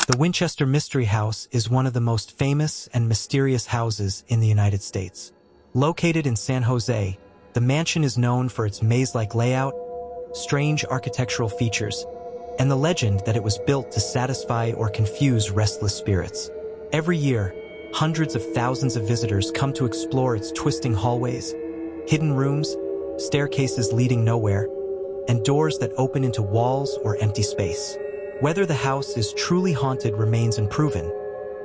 The Winchester Mystery House is one of the most famous and mysterious houses in the United States. Located in San Jose, the mansion is known for its maze-like layout, strange architectural features, and the legend that it was built to satisfy or confuse restless spirits. Every year, hundreds of thousands of visitors come to explore its twisting hallways, hidden rooms, staircases leading nowhere, and doors that open into walls or empty space. Whether the house is truly haunted remains unproven,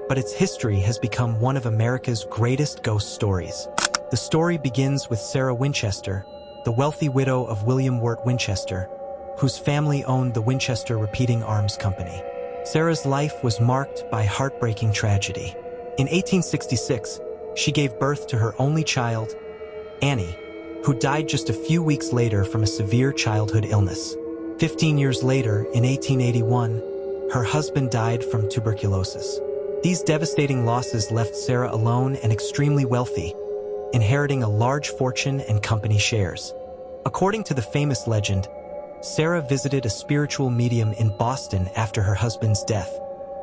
but its history has become one of America's greatest ghost stories. The story begins with Sarah Winchester, the wealthy widow of William Wirt Winchester, whose family owned the Winchester Repeating Arms Company. Sarah's life was marked by heartbreaking tragedy. In 1866, she gave birth to her only child, Annie, who died just a few weeks later from a severe childhood illness. 15 years later, in 1881, her husband died from tuberculosis. These devastating losses left Sarah alone and extremely wealthy, inheriting a large fortune and company shares. According to the famous legend, Sarah visited a spiritual medium in Boston after her husband's death.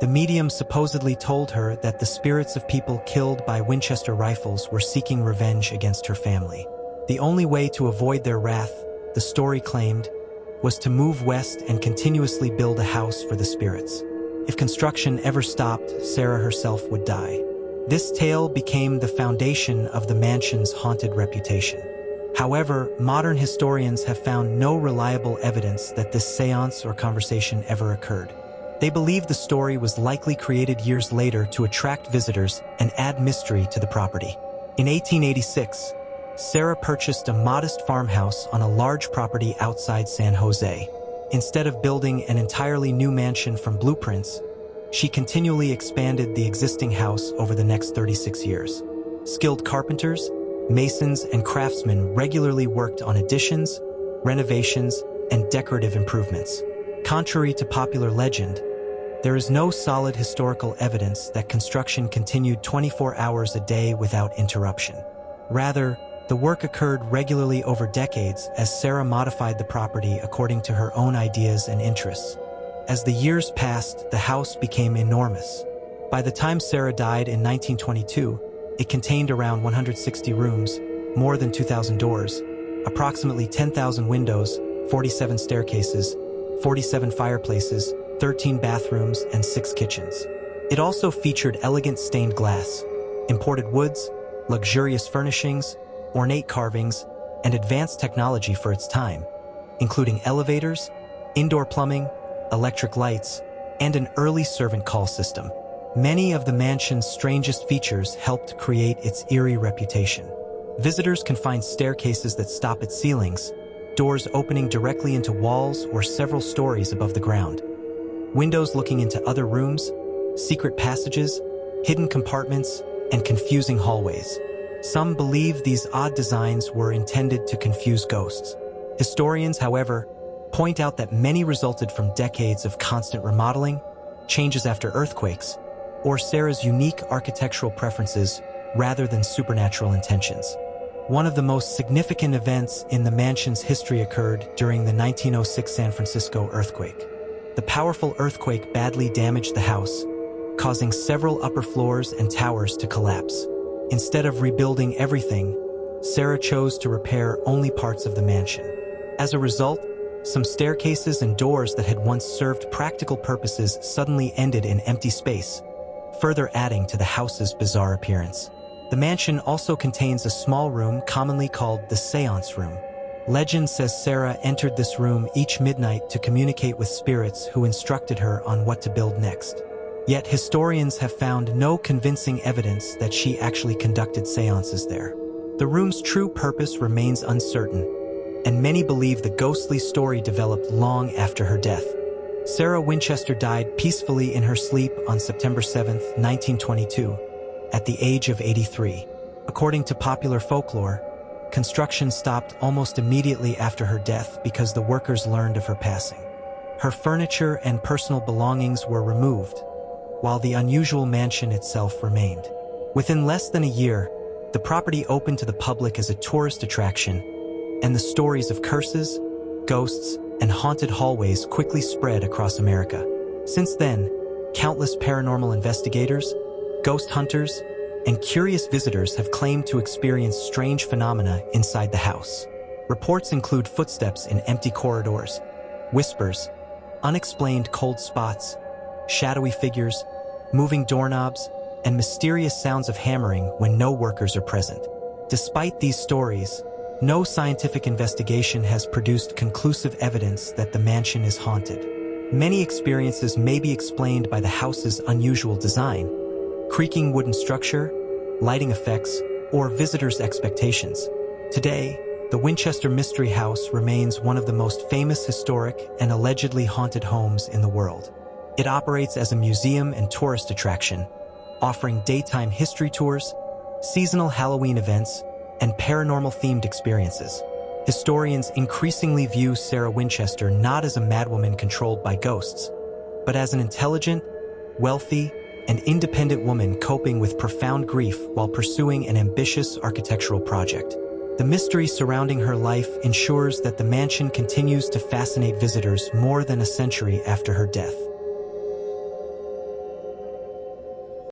The medium supposedly told her that the spirits of people killed by Winchester rifles were seeking revenge against her family. The only way to avoid their wrath, the story claimed, was to move west and continuously build a house for the spirits. If construction ever stopped, Sarah herself would die. This tale became the foundation of the mansion's haunted reputation. However, modern historians have found no reliable evidence that this seance or conversation ever occurred. They believe the story was likely created years later to attract visitors and add mystery to the property. In 1886, Sarah purchased a modest farmhouse on a large property outside San Jose. Instead of building an entirely new mansion from blueprints, she continually expanded the existing house over the next 36 years. Skilled carpenters, masons, and craftsmen regularly worked on additions, renovations, and decorative improvements. Contrary to popular legend, there is no solid historical evidence that construction continued 24 hours a day without interruption. Rather, the work occurred regularly over decades as Sarah modified the property according to her own ideas and interests. As the years passed, the house became enormous. By the time Sarah died in 1922, it contained around 160 rooms, more than 2,000 doors, approximately 10,000 windows, 47 staircases, 47 fireplaces, 13 bathrooms, and 6 kitchens. It also featured elegant stained glass, imported woods, luxurious furnishings, ornate carvings, and advanced technology for its time, including elevators, indoor plumbing, electric lights, and an early servant call system. Many of the mansion's strangest features helped create its eerie reputation. Visitors can find staircases that stop at ceilings, doors opening directly into walls or several stories above the ground, windows looking into other rooms, secret passages, hidden compartments, and confusing hallways. Some believe these odd designs were intended to confuse ghosts. Historians, however, point out that many resulted from decades of constant remodeling, changes after earthquakes, or Sarah's unique architectural preferences rather than supernatural intentions. One of the most significant events in the mansion's history occurred during the 1906 San Francisco earthquake. The powerful earthquake badly damaged the house, causing several upper floors and towers to collapse. Instead of rebuilding everything, Sarah chose to repair only parts of the mansion. As a result, some staircases and doors that had once served practical purposes suddenly ended in empty space, further adding to the house's bizarre appearance. The mansion also contains a small room commonly called the Seance Room. Legend says Sarah entered this room each midnight to communicate with spirits who instructed her on what to build next. Yet historians have found no convincing evidence that she actually conducted seances there. The room's true purpose remains uncertain, and many believe the ghostly story developed long after her death. Sarah Winchester died peacefully in her sleep on September 7, 1922, at the age of 83. According to popular folklore, construction stopped almost immediately after her death because the workers learned of her passing. Her furniture and personal belongings were removed, while the unusual mansion itself remained. Within less than a year, the property opened to the public as a tourist attraction, and the stories of curses, ghosts, and haunted hallways quickly spread across America. Since then, Countless paranormal investigators, ghost hunters, and curious visitors have claimed to experience strange phenomena inside the house. Reports include footsteps in empty corridors, whispers, unexplained cold spots, shadowy figures, moving doorknobs, and mysterious sounds of hammering when no workers are present. Despite these stories, no scientific investigation has produced conclusive evidence that the mansion is haunted. Many experiences may be explained by the house's unusual design, creaking wooden structure, lighting effects, or visitors' expectations. Today, the Winchester Mystery House remains one of the most famous historic and allegedly haunted homes in the world. It operates as a museum and tourist attraction, offering daytime history tours, seasonal Halloween events, and paranormal-themed experiences. Historians increasingly view Sarah Winchester not as a madwoman controlled by ghosts, but as an intelligent, wealthy, and independent woman coping with profound grief while pursuing an ambitious architectural project. The mystery surrounding her life ensures that the mansion continues to fascinate visitors more than a century after her death.